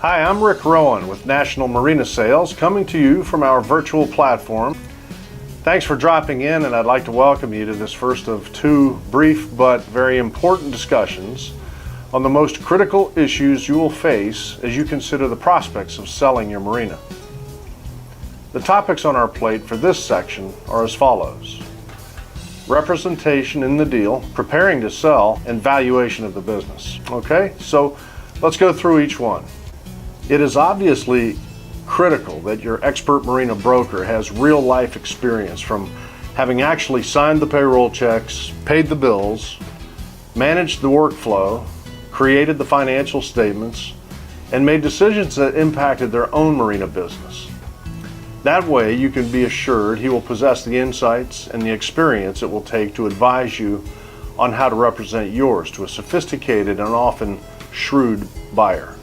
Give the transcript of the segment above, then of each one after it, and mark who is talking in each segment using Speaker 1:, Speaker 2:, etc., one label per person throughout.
Speaker 1: Hi, I'm Rick Roughen with National Marina Sales, coming to you from our virtual platform. Thanks for dropping in, and I'd like to welcome you to this first of two brief but very important discussions on the most critical issues you will face as you consider the prospects of selling your marina. The topics on our plate for this section are as follows: representation in the deal, preparing to sell, and valuation of the business. Okay, so let's go through each one. It is obviously critical that your expert marina broker has real life experience from having actually signed the payroll checks, paid the bills, managed the workflow, created the financial statements, and made decisions that impacted their own marina business. That way you can be assured he will possess the insights and the experience it will take to advise you on how to represent yours to a sophisticated and often shrewd buyer.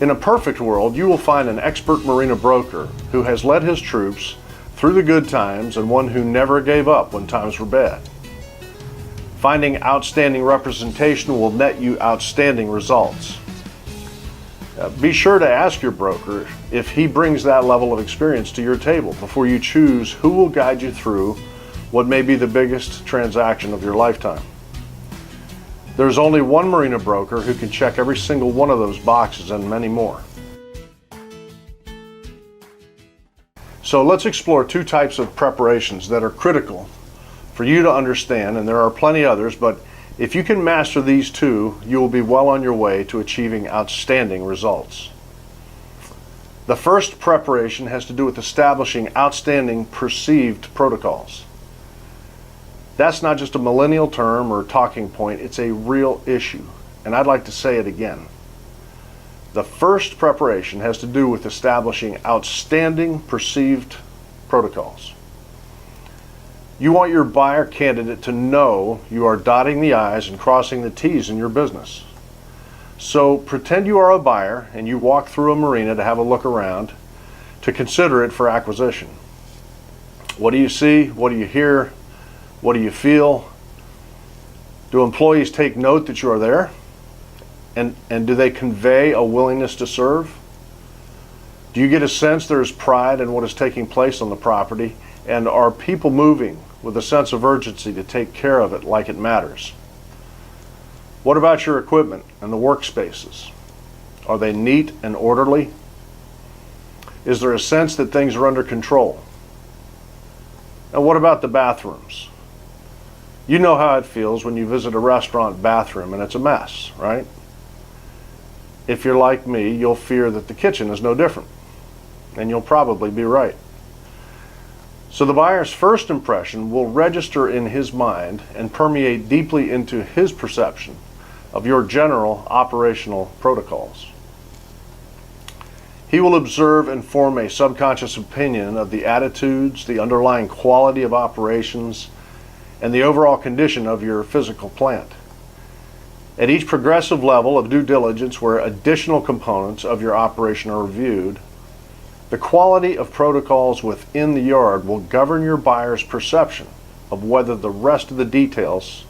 Speaker 1: In a perfect world, you will find an expert marina broker who has led his troops through the good times and one who never gave up when times were bad. Finding outstanding representation will net you outstanding results. Be sure to ask your broker if he brings that level of experience to your table before you choose who will guide you through what may be the biggest transaction of your lifetime. There's only one marina broker who can check every single one of those boxes and many more. So let's explore two types of preparations that are critical for you to understand, and there are plenty others, but if you can master these two, you will be well on your way to achieving outstanding results. The first preparation has to do with establishing outstanding perceived protocols. That's not just a millennial term or talking point, it's a real issue, and I'd like to say it again. The first preparation has to do with establishing outstanding perceived protocols. You want your buyer candidate to know you are dotting the I's and crossing the T's in your business. So pretend you are a buyer and you walk through a marina to have a look around to consider it for acquisition. What do you see? What do you hear? What do you feel? Do employees take note that you are there? And do they convey a willingness to serve? Do you get a sense there is pride in what is taking place on the property? And are people moving with a sense of urgency to take care of it like it matters? What about your equipment and the workspaces? Are they neat and orderly? Is there a sense that things are under control? And what about the bathrooms? You know how it feels when you visit a restaurant bathroom and it's a mess, right? If you're like me, you'll fear that the kitchen is no different, and you'll probably be right. So the buyer's first impression will register in his mind and permeate deeply into his perception of your general operational protocols. He will observe and form a subconscious opinion of the attitudes, the underlying quality of operations, and the overall condition of your physical plant. At each progressive level of due diligence where additional components of your operation are reviewed, the quality of protocols within the yard will govern your buyer's perception of whether the rest of the details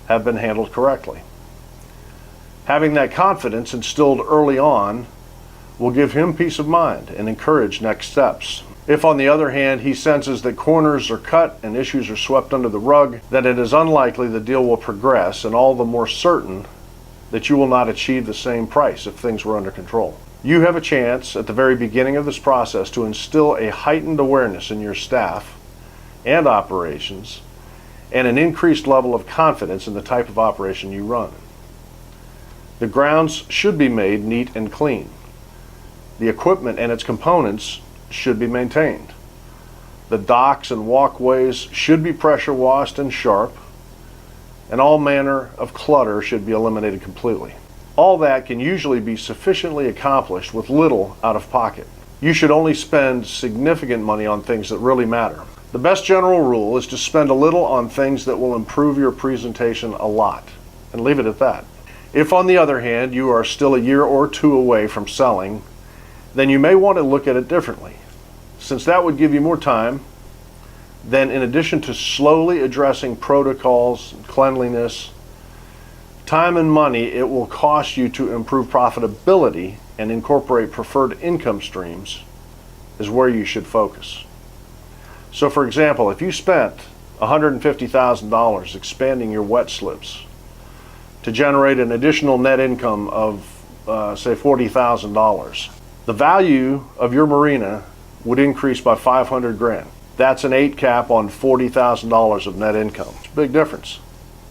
Speaker 1: have been handled correctly. Having that confidence instilled early on will give him peace of mind and encourage next steps. If, on the other hand, he senses that corners are cut and issues are swept under the rug, then it is unlikely the deal will progress, and all the more certain that you will not achieve the same price if things were under control. You have a chance at the very beginning of this process to instill a heightened awareness in your staff and operations and an increased level of confidence in the type of operation you run. The grounds should be made neat and clean. The equipment and its components should be maintained. The docks and walkways should be pressure washed and sharp, and all manner of clutter should be eliminated completely. All that can usually be sufficiently accomplished with little out of pocket. You should only spend significant money on things that really matter. The best general rule is to spend a little on things that will improve your presentation a lot, and leave it at that. If, on the other hand, you are still a year or two away from selling, then you may want to look at it differently, since that would give you more time. Then, in addition to slowly addressing protocols and cleanliness, time and money it will cost you to improve profitability and incorporate preferred income streams is where you should focus. So for example, if you spent $150,000 expanding your wet slips to generate an additional net income of say $40,000, the value of your marina would increase by 500 grand. That's an 8 cap on $40,000 of net income. It's a big difference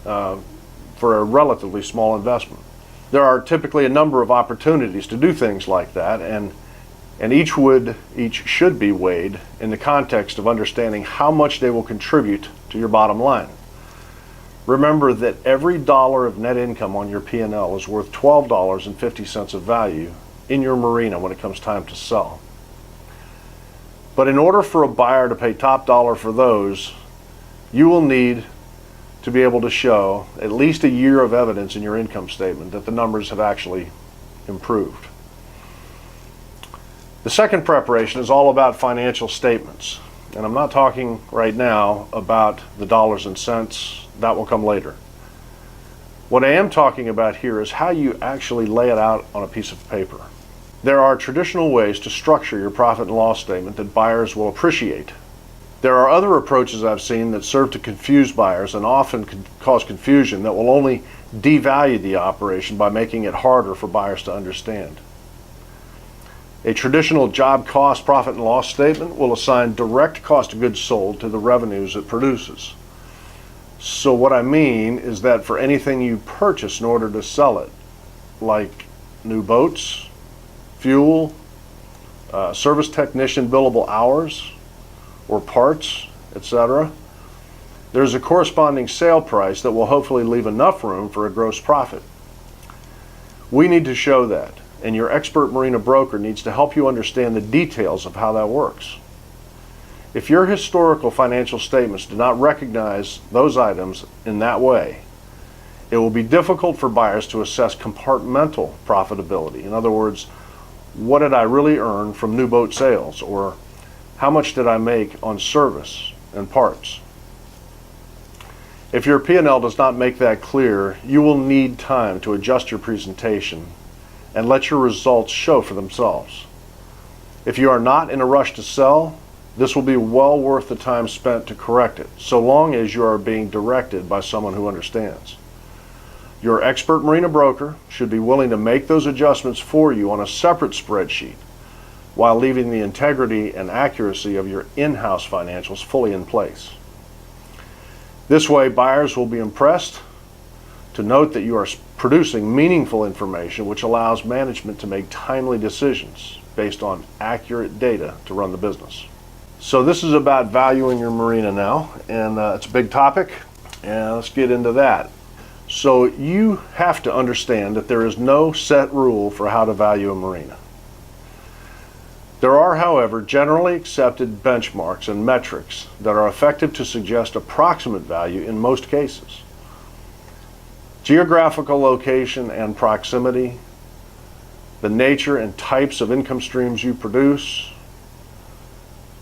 Speaker 1: for a relatively small investment. There are typically a number of opportunities to do things like that, and each should be weighed in the context of understanding how much they will contribute to your bottom line. Remember that every dollar of net income on your P&L is worth $12.50 of value in your marina when it comes time to sell. But in order for a buyer to pay top dollar for those, you will need to be able to show at least a year of evidence in your income statement that the numbers have actually improved. The second preparation is all about financial statements. And I'm not talking right now about the dollars and cents. That will come later. What I am talking about here is how you actually lay it out on a piece of paper. There are traditional ways to structure your profit and loss statement that buyers will appreciate. There are other approaches I've seen that serve to confuse buyers and often cause confusion that will only devalue the operation by making it harder for buyers to understand. A traditional job cost profit and loss statement will assign direct cost of goods sold to the revenues it produces. So what I mean is that for anything you purchase in order to sell it, like new boats, fuel, service technician billable hours, or parts, etc., there's a corresponding sale price that will hopefully leave enough room for a gross profit. We need to show that, and your expert marina broker needs to help you understand the details of how that works. If your historical financial statements do not recognize those items in that way, it will be difficult for buyers to assess compartmental profitability. In other words, what did I really earn from new boat sales, or how much did I make on service and parts? If your P&L does not make that clear, you will need time to adjust your presentation and let your results show for themselves. If you are not in a rush to sell, this will be well worth the time spent to correct it, so long as you are being directed by someone who understands. Your expert marina broker should be willing to make those adjustments for you on a separate spreadsheet, while leaving the integrity and accuracy of your in-house financials fully in place. This way, buyers will be impressed to note that you are producing meaningful information which allows management to make timely decisions based on accurate data to run the business. So this is about valuing your marina now, and it's a big topic, and let's get into that. So you have to understand that there is no set rule for how to value a marina. There are, however, generally accepted benchmarks and metrics that are effective to suggest approximate value in most cases. Geographical location and proximity, the nature and types of income streams you produce,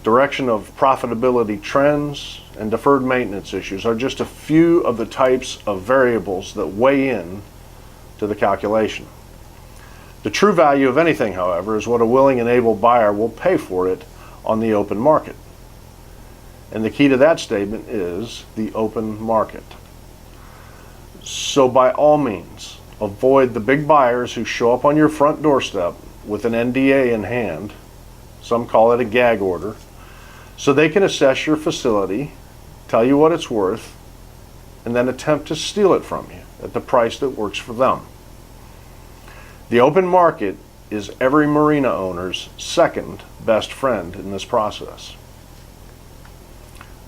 Speaker 1: direction of profitability trends, and deferred maintenance issues are just a few of the types of variables that weigh in to the calculation. The true value of anything, however, is what a willing and able buyer will pay for it on the open market. And the key to that statement is the open market. So by all means, avoid the big buyers who show up on your front doorstep with an NDA in hand, some call it a gag order, so they can assess your facility, tell you what it's worth, and then attempt to steal it from you at the price that works for them. The open market is every marina owner's second best friend in this process.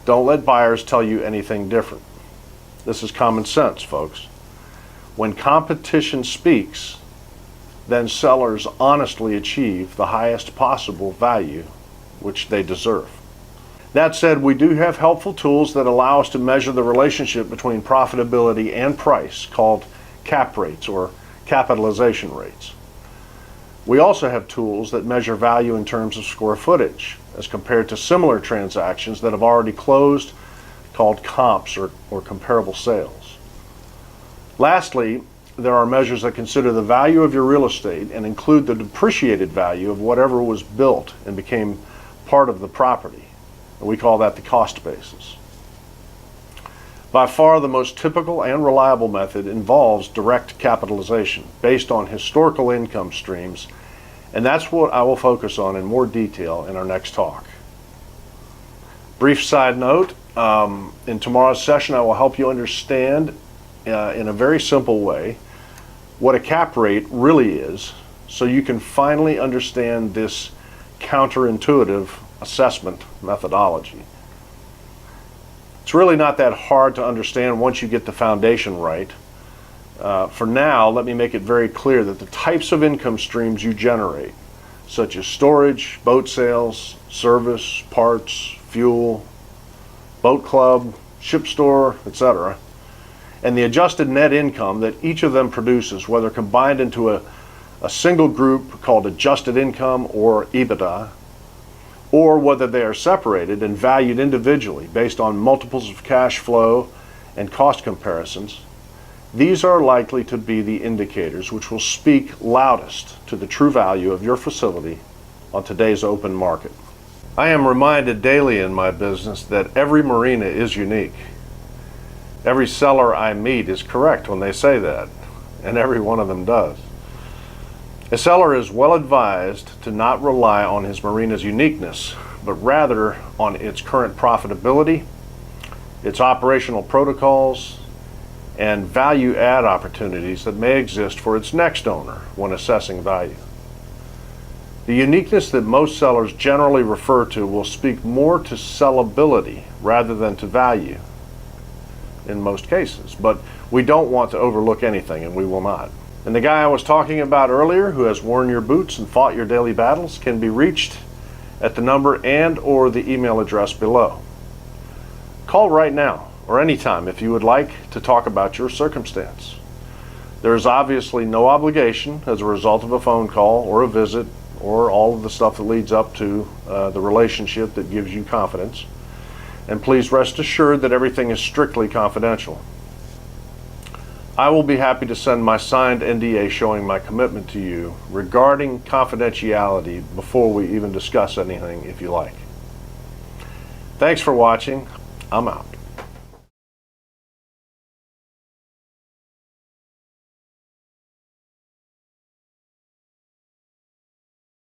Speaker 1: Don't let buyers tell you anything different. This is common sense, folks. When competition speaks, then sellers honestly achieve the highest possible value which they deserve. That said, we do have helpful tools that allow us to measure the relationship between profitability and price, called cap rates or capitalization rates. We also have tools that measure value in terms of square footage as compared to similar transactions that have already closed, called comps or comparable sales. Lastly, there are measures that consider the value of your real estate and include the depreciated value of whatever was built and became part of the property. And we call that the cost basis. By far the most typical and reliable method involves direct capitalization based on historical income streams, and that's what I will focus on in more detail in our next talk. Brief side note, in tomorrow's session I will help you understand in a very simple way what a cap rate really is, so you can finally understand this counterintuitive assessment methodology. It's really not that hard to understand once you get the foundation right. For now, let me make it very clear that the types of income streams you generate, such as storage, boat sales, service, parts, fuel, boat club, ship store, etc., and the adjusted net income that each of them produces, whether combined into a single group called adjusted income or EBITDA, or whether they are separated and valued individually based on multiples of cash flow and cost comparisons, these are likely to be the indicators which will speak loudest to the true value of your facility on today's open market. I am reminded daily in my business that every marina is unique. Every seller I meet is correct when they say that, and every one of them does. A seller is well advised to not rely on his marina's uniqueness, but rather on its current profitability, its operational protocols, and value add opportunities that may exist for its next owner when assessing value. The uniqueness that most sellers generally refer to will speak more to sellability rather than to value in most cases, but we don't want to overlook anything, and we will not. And the guy I was talking about earlier, who has worn your boots and fought your daily battles, can be reached at the number and or the email address below. Call right now or anytime if you would like to talk about your circumstance. There is obviously no obligation as a result of a phone call or a visit or all of the stuff that leads up to the relationship that gives you confidence. And please rest assured that everything is strictly confidential. I will be happy to send my signed NDA showing my commitment to you regarding confidentiality before we even discuss anything if you like. Thanks for watching. I'm out.